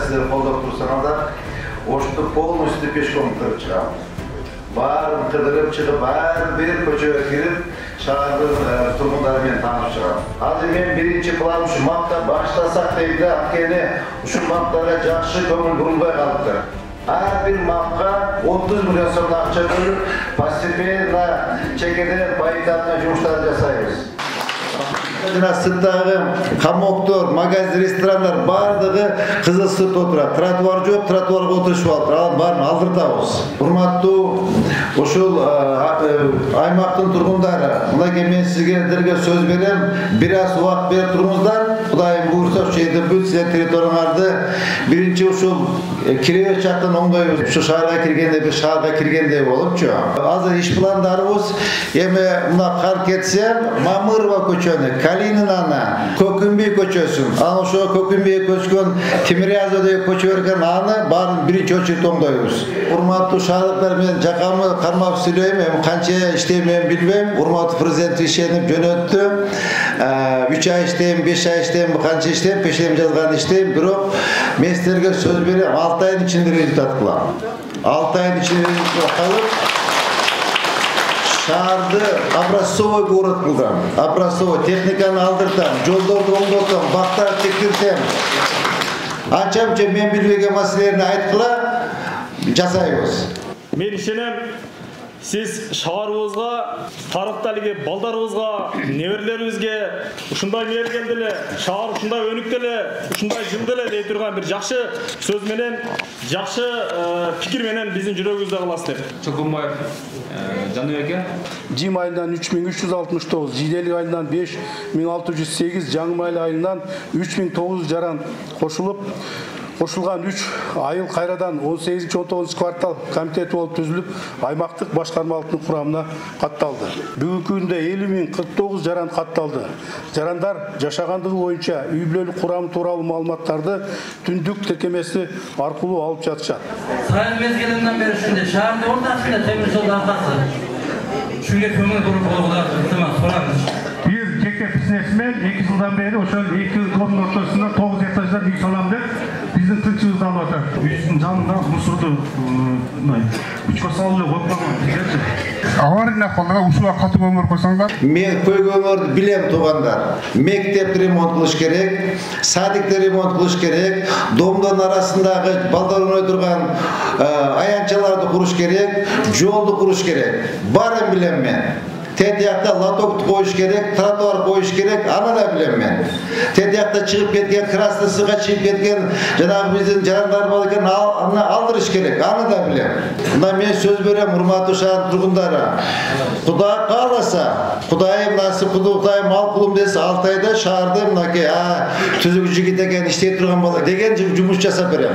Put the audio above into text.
sizler kolдоп турсаңыздар, ошто полностью пешком кырып чыгам. Баарын кыдырып чыгып, баарын бир көчөгө кирип, шаардын тургундары менен таанышып чыгам. Азыр мен биринчи план ушу мапта баштасак дейм да, анткени ушул маптарга жакшы көңүл бурулбай калыптыр. Ар бир мапка 30 миллион сом акча бөлүп, постепенно чекеден байытатын жумуштарды жасайбыз. Жана сырттагы камоктор, магазин, ресторандар бардыгы кызыл сыртта отурат. Тротуар жок, тротуарга отурушуп алыптыр. Алар баарын алдыртабыз. Урматтуу ошол аймактын тургундары, мынакей мен сиздерге сөз берем, бир аз убакыт берип туруңуздар. Кудайым буйрса, ошол жерде бүт силердин территорияңарды биринчи ушул кире жактан оңдойбуз. Ушу шаарга киргенде бир шаарга киргендей болупчу. Азыр иш пландарыбыз эми мына кар кетсе, Мамырова көчөнү, Калининаны, Көкүнбей көчөсүн, анан ошо Көкүнбей көчкөн Тимирязовдеги көчө берген аны баарын биринчи очередь оңдойбуз. Урматтуу шаардыктар, мен жакамы кармап сүйлөйм, эми канча иштейм мен билбейм. Урматтуу президент ишенип жөнөттү. 3 ай иштейм, 5 ай иштейм, канча иштейм, пешем жазган иштейм, бирок мен силерге сөз берем, 6 айдын ичинде результат кылам. 6 айдын ичинде результат кылып, шаарды образцовый город кылдым. Образцовый техниканы алдыртам, жолдорду оңдотом, бактарды тектиртем. Анча-мынча мен билбеген маселелерди айткыла жасайбыз. Мен ишенем, сиз шаарыбызга, тарыхталыгы балдарыбызга, неберелерибизге ушундай мээргелди эле, шаар ушундай өнүктү эле, ушундай жылды эле дей турган бир жакшы сөз менен, жакшы пикир менен биздин жүрөгүбүздө каласыз деп. Чокумбаев Жаныбек Жим айынан 3369, Жиделик айынан 5608, Жаңымайлы айынан 3900 жаран Кошулган 3 айыл кайрадан 18-19 квартал комитети болуп түзүлүп, аймактык башкармалыктын курамына катталды. Бүгүнкү күндө 50.049 жаран катталды. Жарандар жашагандыгы боюнча үй бүлөлүк курамы тууралуу маалыматтарды түндүк тиркемеси аркылуу алып жатышат. Сайын мезгилинден бери ушундай шаардын ортасында темир жол аркасы. Шуга көңүл буруп болгулар, ылтымак сураңыз. Бир жеке бизнесмен 2 жылдан бери ошол 2 комдун ортосунда 9 этаждан үй салам деп биздин тынчыбызды алып атат. Үйдүн жанында мусорду 3 салып коюп койгон. Аварийный акыбалда ушуга катуу көңүл койсоңдар. Мен көйгөңөрдү билем туугандар. Мектеп ремонт кылыш керек, садикте ремонт кылыш керек, домдон арасындагы балдар ойной турган аянчаларды куруш керек, жолду куруш керек. Баарын билем мен. Тетиякта лоток коюш керек, тротуар коюш керек, аны да билем мен. Тетиякта чыгып кеткен, красный сыга чыгып кеткен, жанагы биздин жарандар бар экен, аны алдырыш керек, аны да билем. Мына мен сөз берем, урматтуу шаар тургундары. Кудай кааласа, Кудайым насып кылды, Кудайым ал кулум десе, 6 айда шаарды мынакей түзүүчү жигит экен, иштей турган бала деген жумуш жасап берем.